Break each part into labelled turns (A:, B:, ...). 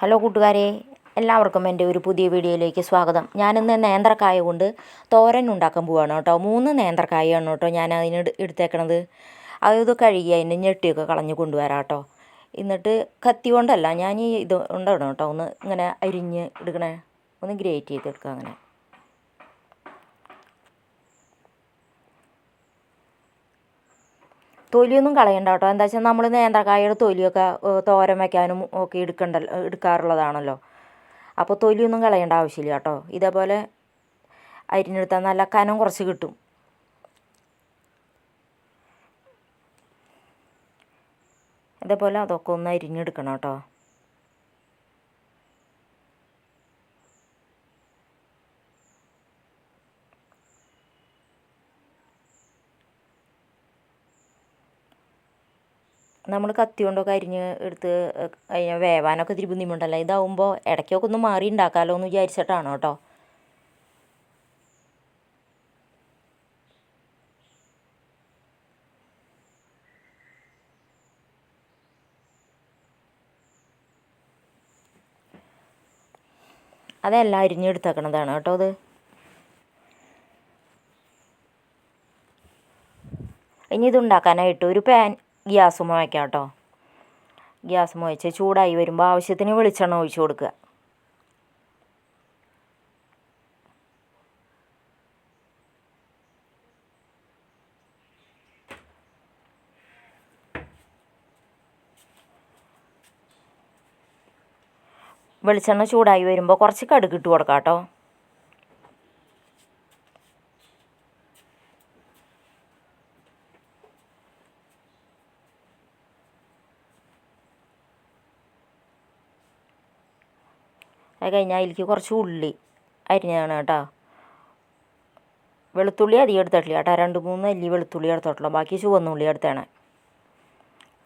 A: Hello കൂട്ടുകാരെ, എല്ലാവർക്കും എൻ്റെ ഒരു പുതിയ വീഡിയോയിലേക്ക് സ്വാഗതം. ഞാനിന്ന് നേന്ത്രക്കായ കൊണ്ട് തോരൻ ഉണ്ടാക്കാൻ പോവുകയാണ് കേട്ടോ. 3 നേന്ത്രക്കായാണ് കേട്ടോ ഞാൻ അതിന് എടുത്തേക്കണത്. അത് കഴുകി അതിൻ്റെ ഞെട്ടിയൊക്കെ കളഞ്ഞ് കൊണ്ടുവരാം കേട്ടോ. എന്നിട്ട് കത്തി കൊണ്ടല്ല, ഞാൻ ഇത് ഉണ്ടാവണം കേട്ടോ, ഒന്ന് ഇങ്ങനെ അരിഞ്ഞ് എടുക്കണേ, ഒന്ന് ഗ്രേറ്റ് ചെയ്തെടുക്കുക. അങ്ങനെ തൊലിയൊന്നും കളയണ്ട കേട്ടോ. എന്താ വെച്ചാൽ നമ്മൾ നേന്ത്രക്കായയുടെ തൊലിയൊക്കെ തോരൻ വയ്ക്കാനും ഒക്കെ എടുക്കാറുള്ളതാണല്ലോ. അപ്പോൾ തൊലിയൊന്നും കളയേണ്ട ആവശ്യമില്ല കേട്ടോ. ഇതേപോലെ അരിഞ്ഞെടുത്താൽ നല്ല കനം കുറച്ച് കിട്ടും. ഇതേപോലെ അതൊക്കെ ഒന്ന് അരിഞ്ഞെടുക്കണം കേട്ടോ. നമ്മൾ കത്തി കൊണ്ടൊക്കെ അരിഞ്ഞ് എടുത്ത് വേവാനൊക്കെ ഇത്തിരി ബുദ്ധിമുട്ടല്ല. ഇതാവുമ്പോൾ ഇടയ്ക്കൊക്കെ ഒന്ന് മാറി ഉണ്ടാക്കാമല്ലോ എന്ന് വിചാരിച്ചിട്ടാണ് കേട്ടോ. അതെല്ലാം അരിഞ്ഞെടുത്തേക്കണതാണ് കേട്ടോ. അത് ഇനി ഇതുണ്ടാക്കാനായിട്ട് ഒരു പാൻ ഗ്യാസുമ്മ വയ്ക്കാം കേട്ടോ. ഗ്യാസുമ്മ വെച്ച് ചൂടായി വരുമ്പോൾ ആവശ്യത്തിന് വെളിച്ചെണ്ണ ഒഴിച്ച് കൊടുക്കുക. വെളിച്ചെണ്ണ ചൂടായി വരുമ്പോൾ കുറച്ച് കടുക് ഇട്ട് കൊടുക്കാം കേട്ടോ. അത് കഴിഞ്ഞാൽ അതിലേക്ക് കുറച്ച് ഉള്ളി അരിഞ്ഞതാണ് കേട്ടോ. വെളുത്തുള്ളി അധികം എടുത്തിട്ടില്ല കേട്ടോ. 2-3 അല്ലി വെളുത്തുള്ളി എടുത്തിട്ടുള്ളൂ. ബാക്കി ചുവന്നുള്ളി എടുത്താണ്.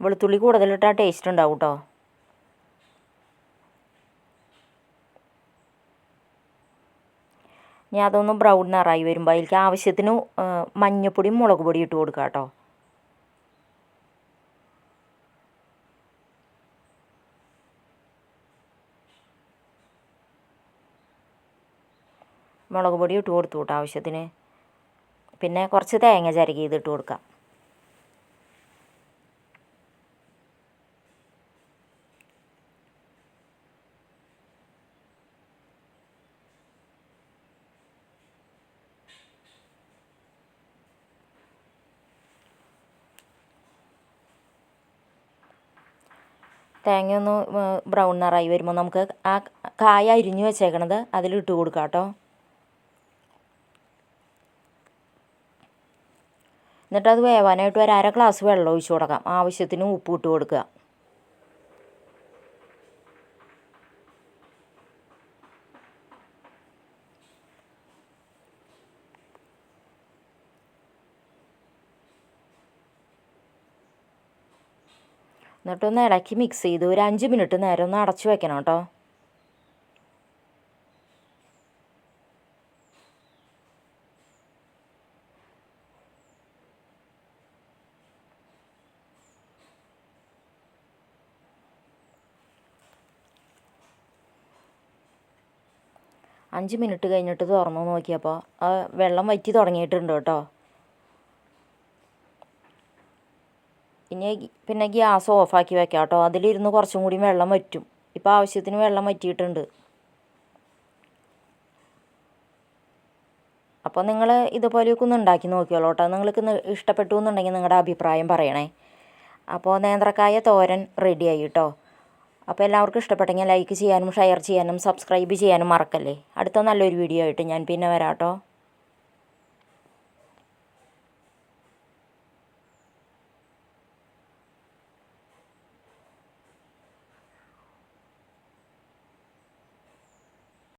A: വെളുത്തുള്ളി കൂടുതലിട്ടാൽ ടേസ്റ്റ് ഉണ്ടാവും കേട്ടോ. ഇനി അതൊന്ന് ബ്രൗൺ നിറായി വരുമ്പോൾ അതിലേക്ക് ആവശ്യത്തിന് മഞ്ഞൾപ്പൊടിയും മുളക് പൊടിയും ഇട്ട് കൊടുക്കുക കേട്ടോ. മുളക് പൊടി ഇട്ട് കൊടുത്തു കേട്ടോ ആവശ്യത്തിന്. പിന്നെ കുറച്ച് തേങ്ങ ചിരകി ഇതിട്ട് കൊടുക്കാം. തേങ്ങ ഒന്ന് ബ്രൗൺ നിറായി വരുമ്പോൾ നമുക്ക് ആ കായ അരിഞ്ഞ് വെച്ചേക്കണത് അതിലിട്ട് കൊടുക്കാം കേട്ടോ. എന്നിട്ട് അത് വേവാനായിട്ട് ഒരു 1/2 ഗ്ലാസ് വെള്ളം ഒഴിച്ച് കൊടുക്കാം. ആവശ്യത്തിന് ഉപ്പ് ഇട്ട് കൊടുക്കുക. എന്നിട്ടൊന്ന് ഇളക്കി മിക്സ് ചെയ്ത് ഒരു 5 മിനിറ്റ് നേരം ഒന്ന് അടച്ച് വെക്കണം കേട്ടോ. അഞ്ച് മിനിറ്റ് കഴിഞ്ഞിട്ട് തുറന്നു നോക്കിയപ്പോൾ വെള്ളം വറ്റി തുടങ്ങിയിട്ടുണ്ട് കേട്ടോ. ഇനി പിന്നെ ഗ്യാസ് ഓഫാക്കി വെക്കാം കേട്ടോ. അതിലിരുന്ന് കുറച്ചും കൂടി വെള്ളം വറ്റും. ഇപ്പോൾ ആവശ്യത്തിന് വെള്ളം വറ്റിയിട്ടുണ്ട്. അപ്പോൾ നിങ്ങൾ ഇതുപോലെയൊക്കെ ഒന്ന് ഉണ്ടാക്കി നോക്കിയോളൂ കേട്ടോ. നിങ്ങൾക്ക് ഇഷ്ടപ്പെട്ടു എന്നുണ്ടെങ്കിൽ നിങ്ങളുടെ അഭിപ്രായം പറയണേ. അപ്പോൾ നേന്ത്രക്കായ തോരൻ റെഡിയായി കേട്ടോ. അപ്പോൾ എല്ലാവർക്കും ഇഷ്ടപ്പെട്ടെങ്കിൽ ലൈക്ക് ചെയ്യാനും ഷെയർ ചെയ്യാനും സബ്സ്ക്രൈബ് ചെയ്യാനും മറക്കല്ലേ. അടുത്ത നല്ലൊരു വീഡിയോ ആയിട്ട് ഞാൻ പിന്നെ വരാം കേട്ടോ.